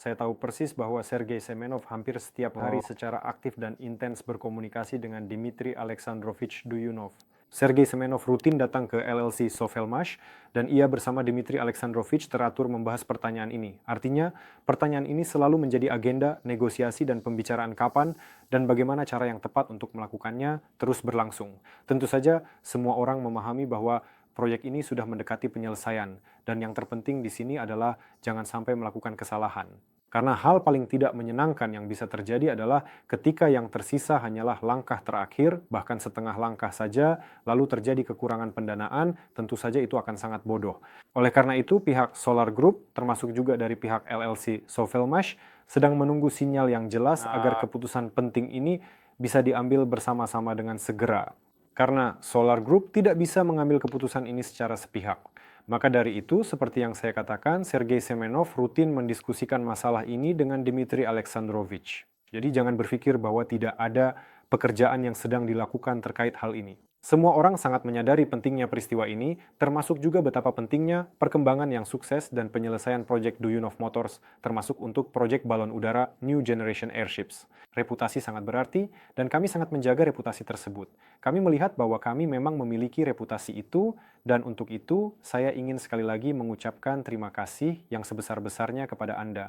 Saya tahu persis bahwa Sergei Semenov hampir setiap hari secara aktif dan intens berkomunikasi dengan Dmitry Alexandrovich Duyunov. Sergei Semenov rutin datang ke LLC Sovelmash, dan ia bersama Dmitry Alexandrovich teratur membahas pertanyaan ini. Artinya, pertanyaan ini selalu menjadi agenda, negosiasi, dan pembicaraan kapan dan bagaimana cara yang tepat untuk melakukannya terus berlangsung. Tentu saja, semua orang memahami bahwa proyek ini sudah mendekati penyelesaian, dan yang terpenting di sini adalah jangan sampai melakukan kesalahan. Karena hal paling tidak menyenangkan yang bisa terjadi adalah ketika yang tersisa hanyalah langkah terakhir, bahkan setengah langkah saja, lalu terjadi kekurangan pendanaan, tentu saja itu akan sangat bodoh. Oleh karena itu, pihak Solar Group, termasuk juga dari pihak LLC Sovelmash, sedang menunggu sinyal yang jelas agar keputusan penting ini bisa diambil bersama-sama dengan segera. Karena Solar Group tidak bisa mengambil keputusan ini secara sepihak. Maka dari itu, seperti yang saya katakan, Sergei Semenov rutin mendiskusikan masalah ini dengan Dmitry Alexandrovich. Jadi jangan berpikir bahwa tidak ada pekerjaan yang sedang dilakukan terkait hal ini. Semua orang sangat menyadari pentingnya peristiwa ini, termasuk juga betapa pentingnya perkembangan yang sukses dan penyelesaian proyek Duyunov Motors, termasuk untuk proyek balon udara New Generation Airships. Reputasi sangat berarti, dan kami sangat menjaga reputasi tersebut. Kami melihat bahwa kami memang memiliki reputasi itu, dan untuk itu saya ingin sekali lagi mengucapkan terima kasih yang sebesar-besarnya kepada Anda.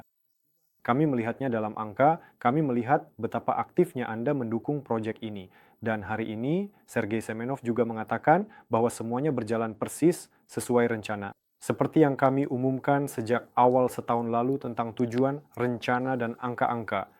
Kami melihatnya dalam angka, kami melihat betapa aktifnya Anda mendukung proyek ini. Dan hari ini, Sergei Semenov juga mengatakan bahwa semuanya berjalan persis sesuai rencana. Seperti yang kami umumkan sejak awal setahun lalu tentang tujuan, rencana, dan angka-angka.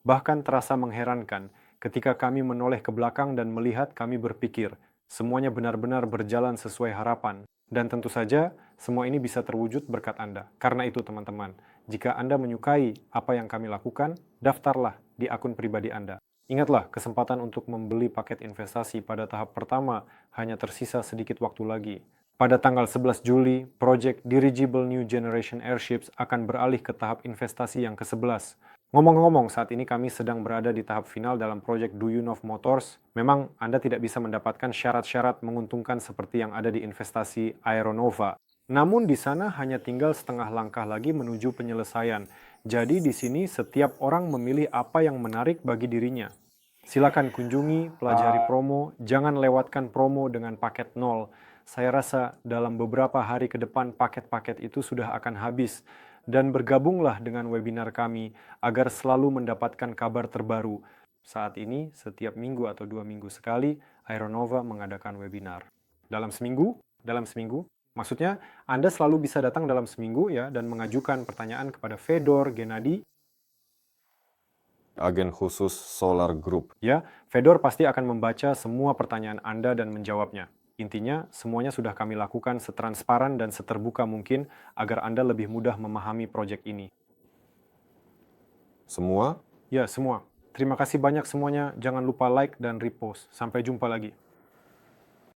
Bahkan terasa mengherankan ketika kami menoleh ke belakang dan melihat kami berpikir, semuanya benar-benar berjalan sesuai harapan. Dan tentu saja, semua ini bisa terwujud berkat Anda. Karena itu teman-teman, jika Anda menyukai apa yang kami lakukan, daftarlah di akun pribadi Anda. Ingatlah, kesempatan untuk membeli paket investasi pada tahap pertama hanya tersisa sedikit waktu lagi. Pada tanggal 11 Juli, proyek Dirigible New Generation Airships akan beralih ke tahap investasi yang ke-11. Ngomong-ngomong, saat ini kami sedang berada di tahap final dalam proyek Duyunov Motors. Memang Anda tidak bisa mendapatkan syarat-syarat menguntungkan seperti yang ada di investasi Aeronova. Namun di sana hanya tinggal setengah langkah lagi menuju penyelesaian. Jadi di sini setiap orang memilih apa yang menarik bagi dirinya. Silakan kunjungi, pelajari promo, jangan lewatkan promo dengan paket 0. Saya rasa dalam beberapa hari ke depan paket-paket itu sudah akan habis. Dan bergabunglah dengan webinar kami agar selalu mendapatkan kabar terbaru. Saat ini, setiap minggu atau 2 minggu sekali, Aeronova mengadakan webinar. Dalam seminggu, maksudnya Anda selalu bisa datang dalam seminggu ya dan mengajukan pertanyaan kepada Fedor, Gennady. Agen khusus Solar Group. Ya, Fedor pasti akan membaca semua pertanyaan Anda dan menjawabnya. Intinya, semuanya sudah kami lakukan setransparan dan seterbuka mungkin agar Anda lebih mudah memahami proyek ini. Semua? Ya, semua. Terima kasih banyak semuanya. Jangan lupa like dan repost. Sampai jumpa lagi.